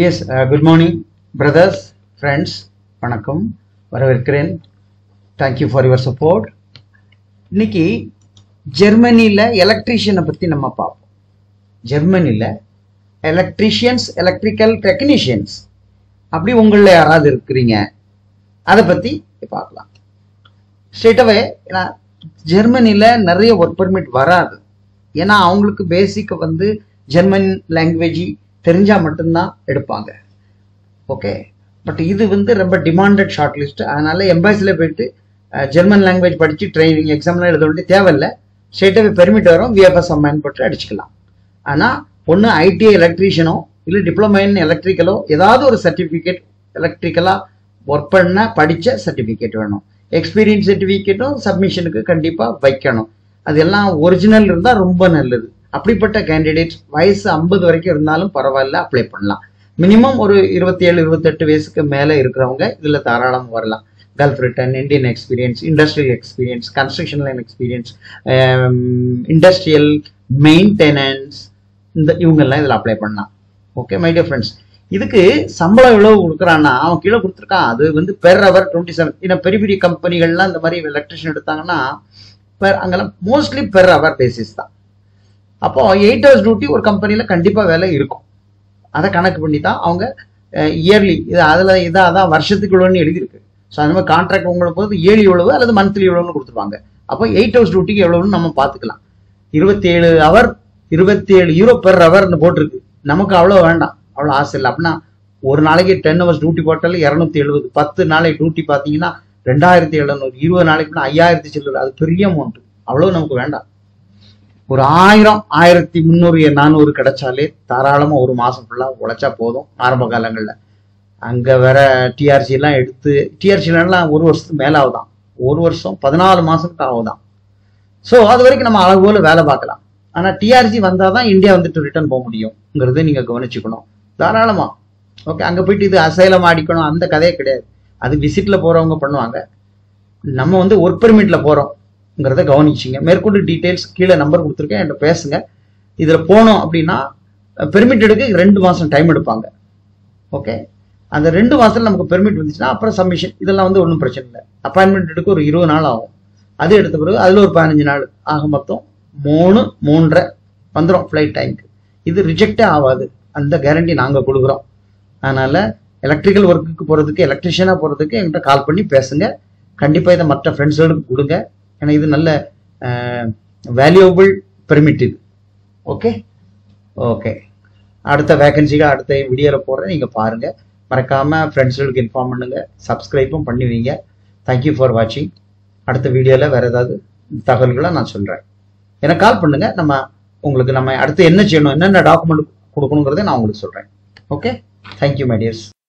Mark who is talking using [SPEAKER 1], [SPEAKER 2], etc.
[SPEAKER 1] Yes, good morning, brothers, friends. வணக்கம் வரவேற்கிறேன். Thank you for your support. இன்னைக்கு ஜெர்மனியில் எலக்ட்ரீஷியனை பற்றி நம்ம பார்ப்போம். ஜெர்மனியில் எலக்ட்ரீஷியன்ஸ், எலக்ட்ரிக்கல் டெக்னீஷியன்ஸ் அப்படி உங்களில் யாராவது இருக்கிறீங்க, அதை பற்றி பார்க்கலாம். ஸ்ட்ரெயிட்டாகவே ஏன்னா ஜெர்மனியில் நிறைய ஒர்க் பர்மிட் வராது. ஏன்னா அவங்களுக்கு பேசிக் வந்து ஜெர்மன் லாங்குவேஜ் தெரிஞ்சால் மட்டும்தான் எடுப்பாங்க. ஓகே, பட் இது வந்து ரொம்ப டிமாண்டட் ஷார்ட் லிஸ்ட். அதனால எம்பாசியில் போயிட்டு ஜெர்மன் லாங்குவேஜ் படித்து ட்ரைனிங் எக்ஸாம்லாம் எழுத வேண்டிய தேவையில்லை. ஸ்ட்ரெயிட்டாகவே பெர்மிட் வரும், விஎஃப்எஸ் அம்மான் போட்டு அடிச்சுக்கலாம். ஆனால் ஒன்று ஐடிஐ எலக்ட்ரீஷியனோ இல்லை டிப்ளமோ இன் எலக்ட்ரிக்கலோ ஏதாவது ஒரு சர்டிஃபிகேட் எலக்ட்ரிக்கலாக ஒர்க் பண்ண படித்த சர்டிஃபிகேட் வேணும். எக்ஸ்பீரியன்ஸ் சர்டிஃபிகேட்டும் சப்மிஷனுக்கு கண்டிப்பாக வைக்கணும். அதெல்லாம் ஒரிஜினல் இருந்தால் ரொம்ப நல்லது. அப்படிப்பட்ட கேண்டிடேட்ஸ் வயசு 50 வரைக்கும் இருந்தாலும் பரவாயில்ல, அப்ளை பண்ணலாம். மினிமம் ஒரு 27-28 வயசுக்கு மேலே இருக்கிறவங்க இதில் தாராளமாக வரலாம். Gulf return, Indian experience, industrial experience, construction line experience, industrial maintenance, இவங்கெல்லாம் இதில் அப்ளை பண்ணலாம். ஓகே மை டியர் ஃப்ரெண்ட்ஸ், இதுக்கு சம்பளம் எவ்வளோ கொடுக்குறான்னா அவன் கீழே கொடுத்துருக்கான். அது வந்து பெர் ஹவர் 27. ஏன்னா பெரிய பெரிய கம்பெனிகள்லாம் இந்த மாதிரி எலக்ட்ரிஷியன் எடுத்தாங்கன்னா அங்கெல்லாம் மோஸ்ட்லி பெர் ஹவர் பேசிஸ் தான். அப்போ 8 hours டியூட்டி ஒரு கம்பெனியில் கண்டிப்பாக வேலை இருக்கும். அதை கணக்கு பண்ணி தான் அவங்க இயர்லி அதான் வருஷத்துக்கு இவ்வளோன்னு எழுதியிருக்கு. ஸோ அந்த மாதிரி கான்ட்ராக்ட் உங்களுக்கு போது இயர்லி எவ்வளவு அல்லது மந்த்லி எவ்வளோன்னு கொடுத்துருவாங்க. அப்போ 8 hours டியூட்டிக்கு எவ்வளோன்னு நம்ம பார்த்துக்கலாம். 27 hour 27 euro பெர் ஹவர்னு போட்டிருக்கு. நமக்கு அவ்வளோ வேண்டாம், அவ்வளோ ஆசை இல்லை. அப்படின்னா ஒரு நாளைக்கு 10 hours டியூட்டி போட்டாலும் 270. 10 நாளைக்கு டியூட்டி பார்த்தீங்கன்னா 2700. 20 நாளைக்குன்னா 5000 சில்லு. அது பெரிய அமௌண்ட். அவ்வளோ நமக்கு வேண்டாம். ஒரு 1000, 1300, 400 கிடைச்சாலே தாராளமாக ஒரு மாதம் ஃபுல்லாக உழைச்சா போதும். ஆரம்ப காலங்களில் அங்கே வேற டிஆர்சிலாம் எடுத்து டிஆர்சிலாம் ஒரு வருஷத்துக்கு மேலே ஆகுதான். ஒரு வருஷம் 14 மாதத்துக்கு ஆகுதான். ஸோ அது வரைக்கும் நம்ம அளவுல வேலை பார்க்கலாம். ஆனால் டிஆர்சி வந்தால் தான் இந்தியா வந்துட்டு ரிட்டர்ன் போக முடியுங்கிறத நீங்கள் கவனிச்சுக்கணும் தாராளமாக. ஓகே, அங்கே போயிட்டு இது அசைலம் ஆடிக்கணும் அந்த கதையே கிடையாது. அது விசிட்டில் போகிறவங்க பண்ணுவாங்க. நம்ம வந்து ஒர்க் பெர்மிட்டில் போகிறோங்கிறத கவனிச்சிங்க. மேற்கொண்டு டீட்டெயில்ஸ் கீழே நம்பர் கொடுத்துருக்கேன், என்கிட்ட பேசுங்க. இதில் போனோம் அப்படின்னா பெர்மிட் எடுக்க 2 மாதம் டைம் எடுப்பாங்க. ஓகே, அந்த 2 மாதத்தில் நமக்கு பெர்மிட் வந்துச்சுன்னா அப்புறம் சப்மிஷன் இதெல்லாம் வந்து ஒன்றும் பிரச்சனை இல்லை. அப்பாயின்மெண்ட் எடுக்க ஒரு 20 நாள் ஆகும். அது எடுத்த பிறகு அதில் ஒரு 15 நாள் ஆக மொத்தம் 3-3.5 வந்துடும் ஃப்ளைட் டைமுக்கு. இது ரிஜெக்டே ஆகாது, அந்த கேரண்டி நாங்கள் கொடுக்குறோம். அதனால் எலக்ட்ரிக்கல் ஒர்க்குக்கு போகிறதுக்கு, எலக்ட்ரிஷியனாக போகிறதுக்கு என்கிட்ட கால் பண்ணி பேசுங்க. கண்டிப்பாக இதை மற்ற ஃப்ரெண்ட்ஸுகளுக்கு கொடுங்க. ஏன்னா இது நல்ல வேல்யூபிள் பெர்மிட் இது. ஓகே ஓகே, அடுத்த வேகன்சிக்கு அடுத்த வீடியோவில் போடுறேன், நீங்கள் பாருங்கள். மறக்காமல் ஃப்ரெண்ட்ஸுகளுக்கு இன்ஃபார்ம் பண்ணுங்கள், சப்ஸ்கிரைப்பும் பண்ணுவீங்க. தேங்க்யூ ஃபார் வாட்சிங். அடுத்த வீடியோவில் வேறு ஏதாவது தகவல்களை நான் சொல்கிறேன். எனக்கு கால் பண்ணுங்கள். நம்ம அடுத்து என்ன செய்யணும், என்னென்ன டாக்குமெண்ட் கொடுக்கணுங்கிறத நான் உங்களுக்கு சொல்கிறேன். Okay, thank you my tears.